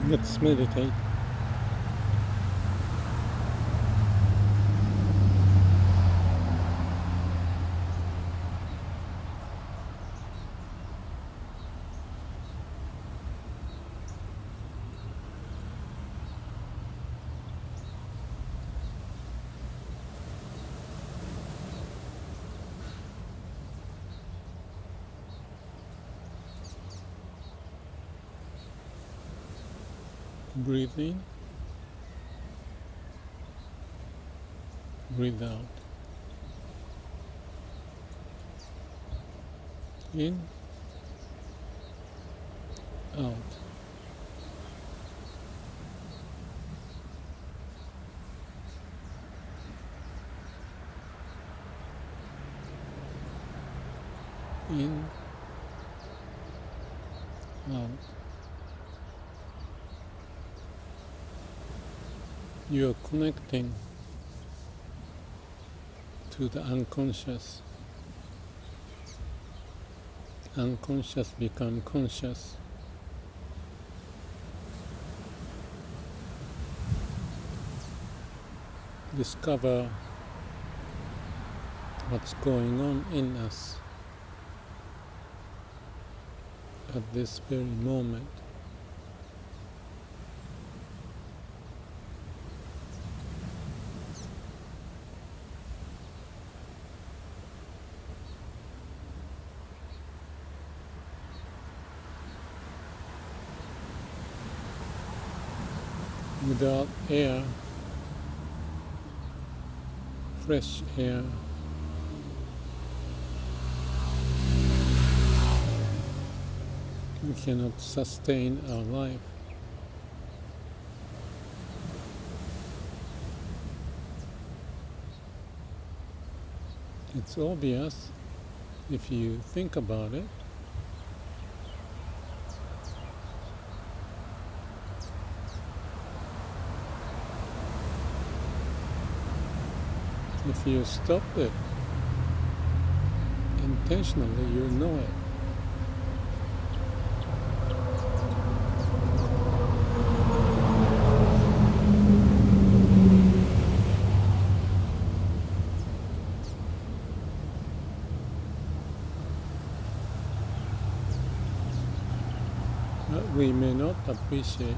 Let's meditate. Breathe in, breathe out. In, out. In, out. You are connecting to the unconscious. Unconscious become conscious. Discover what's going on in us at this very moment. Without air, fresh air, we cannot sustain our life. It's obvious if you think about it. If you stop it intentionally, you know it. But we may not appreciate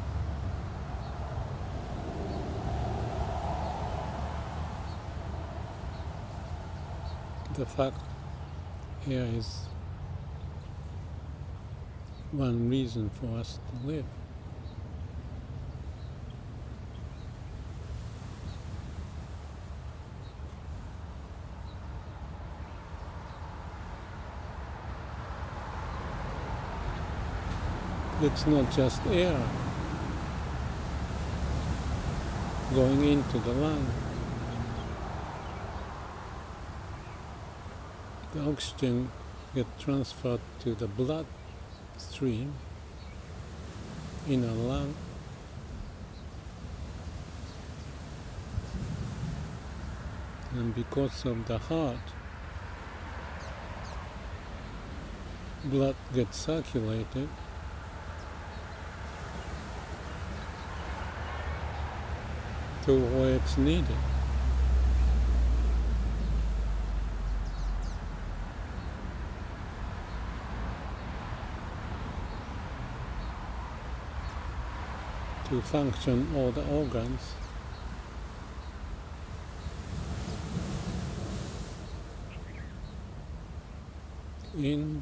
the fact air is one reason for us to live. It's not just air going into the lung. The oxygen gets transferred to the blood stream in a lung. And because of the heart, blood gets circulated to where it's needed. To function all the organs. In,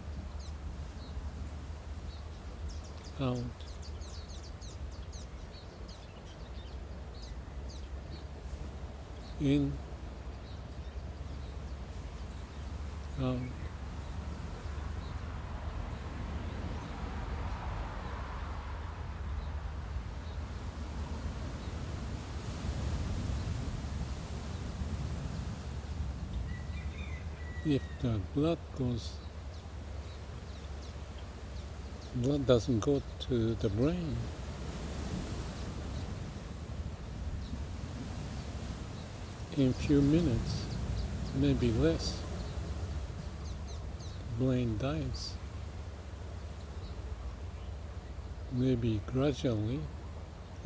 out. In, out. If the blood doesn't go to the brain, in few minutes, maybe less, brain dies. Maybe gradually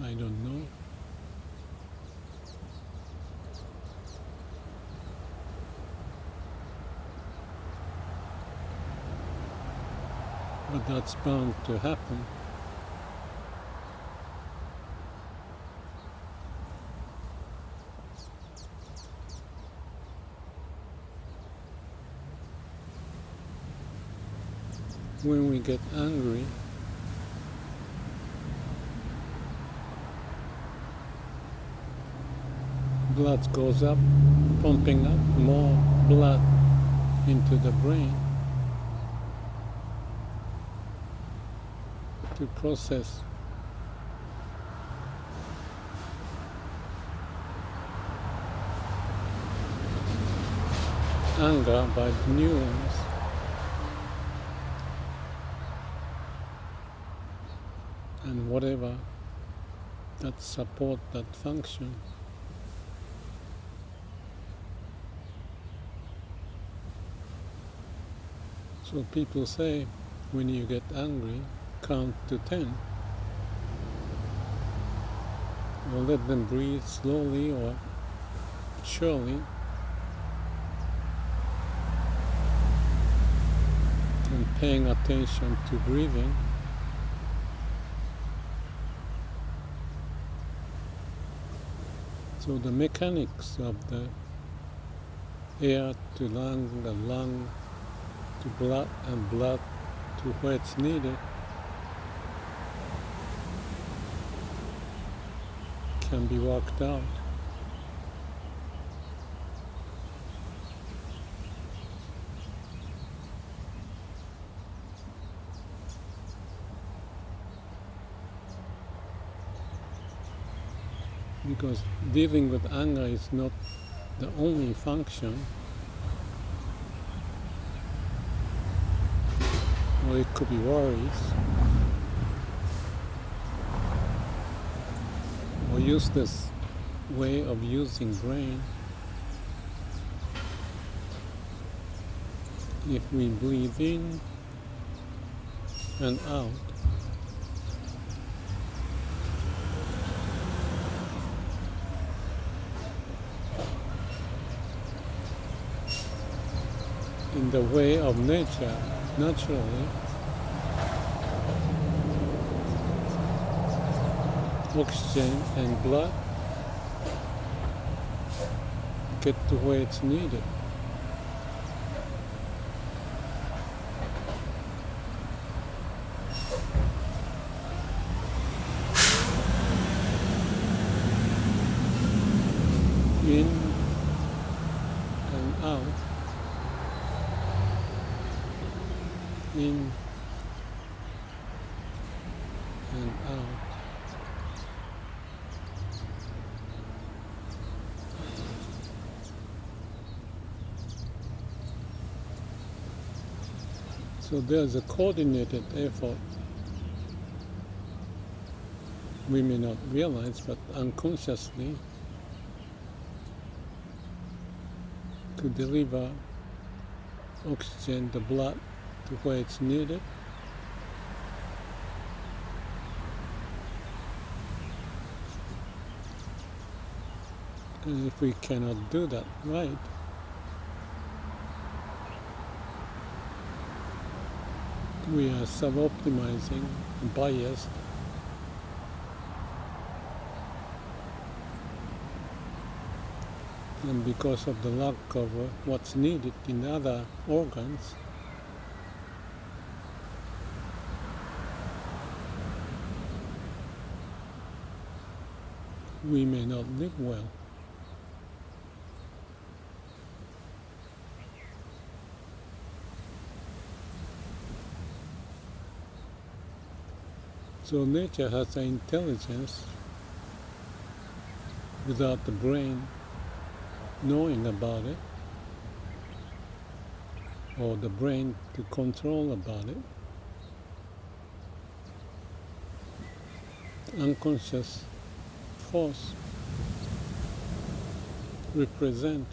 I don't know. But that's bound to happen. When we get angry, blood goes up, pumping up more blood into the brain to process anger by the neurons. And whatever that support that function. So people say when you get angry, count to 10. Or let them breathe slowly or surely. And paying attention to breathing. So the mechanics of the air to lung, the lung to blood, and blood to where it's needed can be worked out. Because dealing with anger is not the only function, or it could be worries, or useless way of using brain. If we breathe in and out, in the way of nature, naturally, oxygen and blood get to where it's needed. In and out. In and out. So there's a coordinated effort. We may not realize, but unconsciously, to deliver oxygen, the blood, to where it's needed. And if we cannot do that right, we are sub-optimizing, biased, and because of the lack of what's needed in other organs, we may not live well. So nature has an intelligence without the brain knowing about it, or the brain to control about it. Unconscious force represent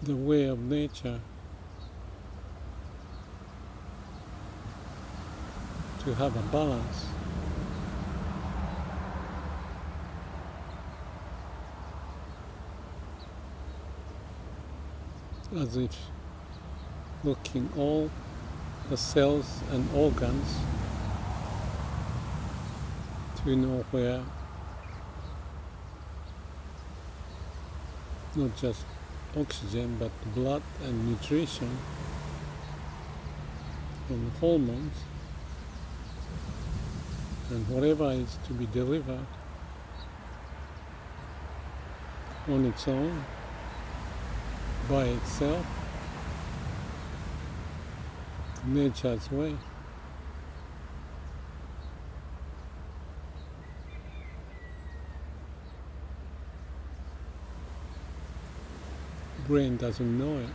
the way of nature to have a balance. As if looking all the cells and organs to know where not just oxygen but blood and nutrition and hormones and whatever is to be delivered on its own, by itself, nature's way. Brain doesn't know it.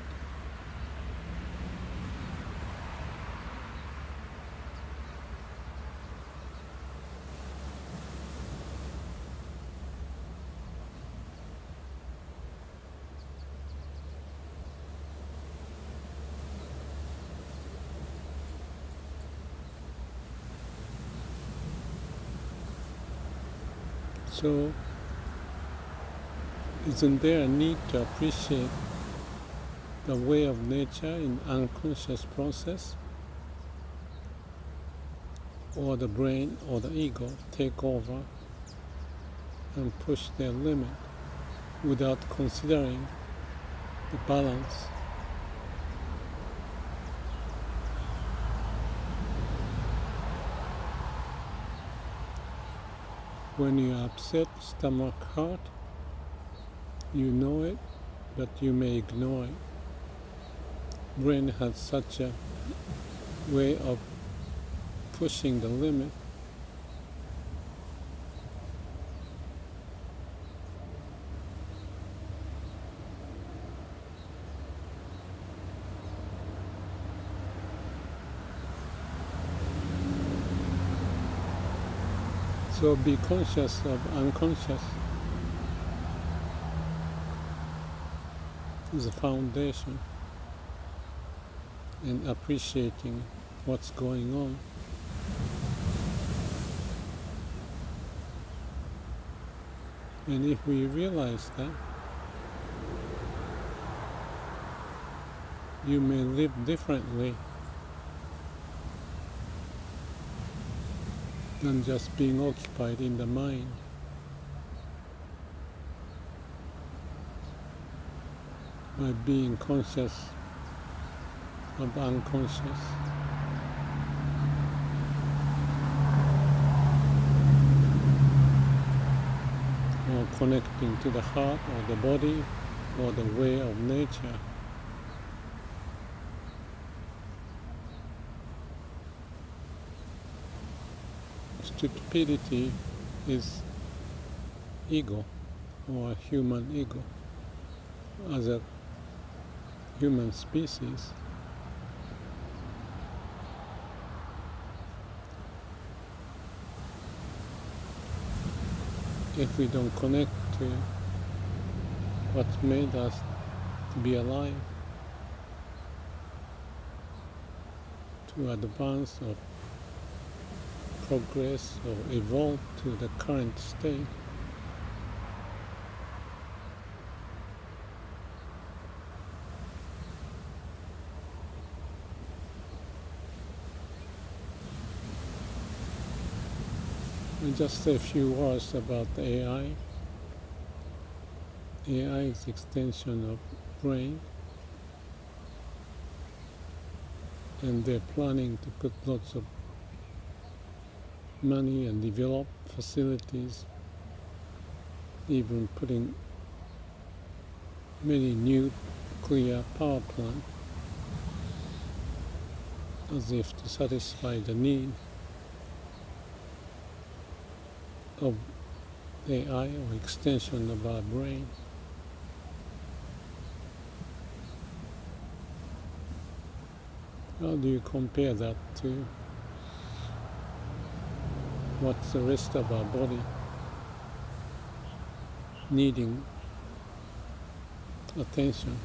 So, isn't there a need to appreciate the way of nature in unconscious process? Or the brain or the ego take over and push their limit without considering the balance. When you are upset, stomach hurt, you know it, but you may ignore it. Brain has such a way of pushing the limit. So be conscious of unconscious is a foundation, and appreciating what's going on. And if we realize that, you may live differently than just being occupied in the mind. By being conscious of unconscious. Or connecting to the heart or the body or the way of nature. Stupidity is ego or human ego as a human species. If we don't connect to what made us to be alive, to advance or progress or evolve to the current state, and just say a few words about the AI. AI is extension of brain, and they're planning to put lots of money and develop facilities, even putting many nuclear power plants as if to satisfy the need of AI or extension of our brain. How do you compare that to what's the rest of our body needing attention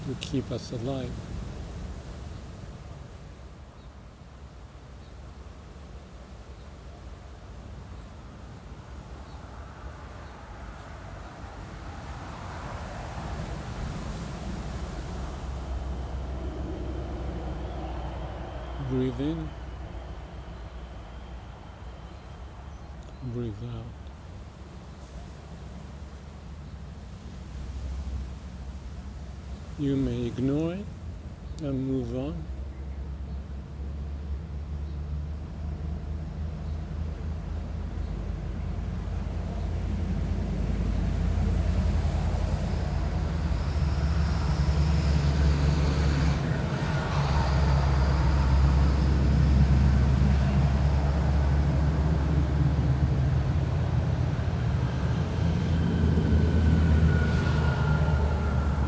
to keep us alive? Breathe in, breathe out. You may ignore it and move on.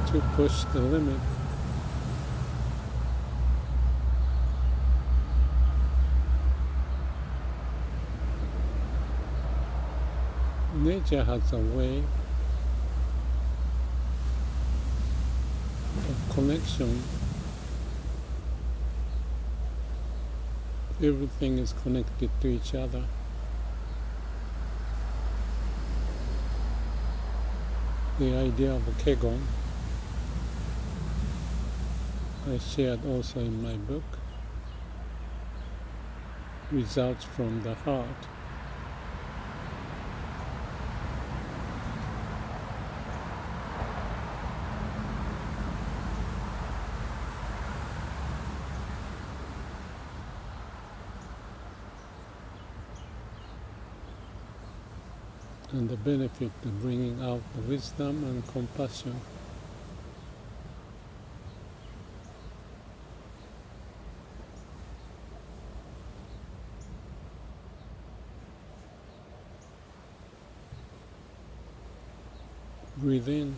To push the limit. Nature has a way of connection. Everything is connected to each other. The idea of a kegon I shared also in my book results from the heart. And the benefit of bringing out the wisdom and compassion. Breathe in,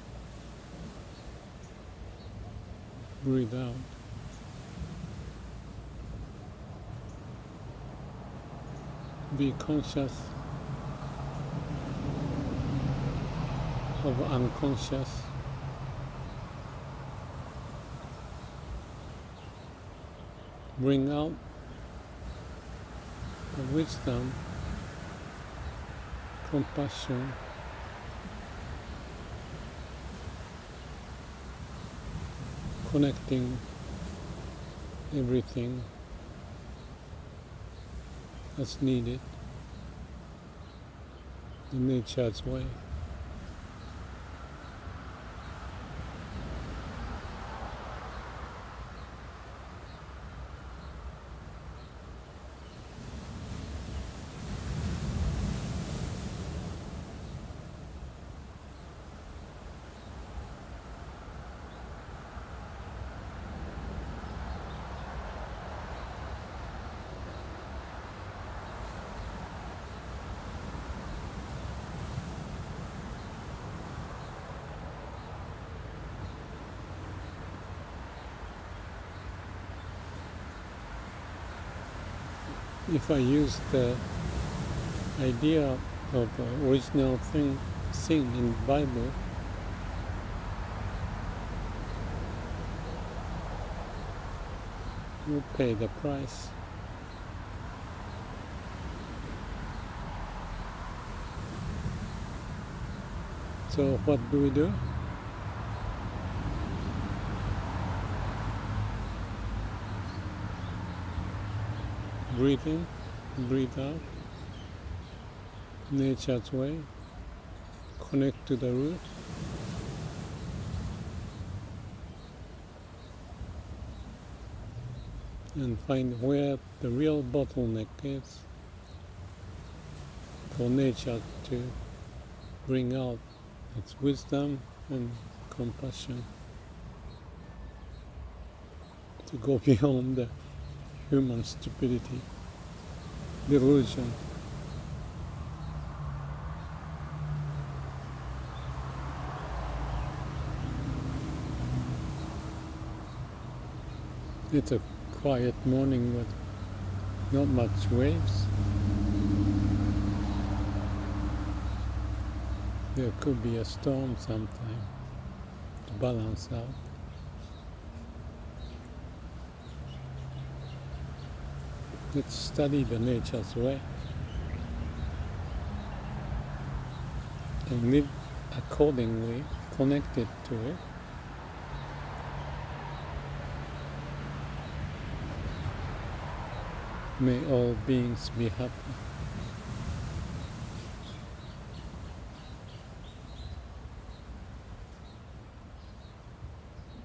breathe out. Be conscious of unconscious. Bring out the wisdom, compassion, connecting everything as needed in nature's way. If I use the idea of original thing in the Bible, you pay the price. So what do we do? Breathe in, breathe out, nature's way, connect to the root, and find where the real bottleneck is for nature to bring out its wisdom and compassion, to go beyond the human stupidity, delusion. It's a quiet morning with not much waves. There could be a storm sometime to balance out. Let's study the nature's way and live accordingly, connected to it. May all beings be happy.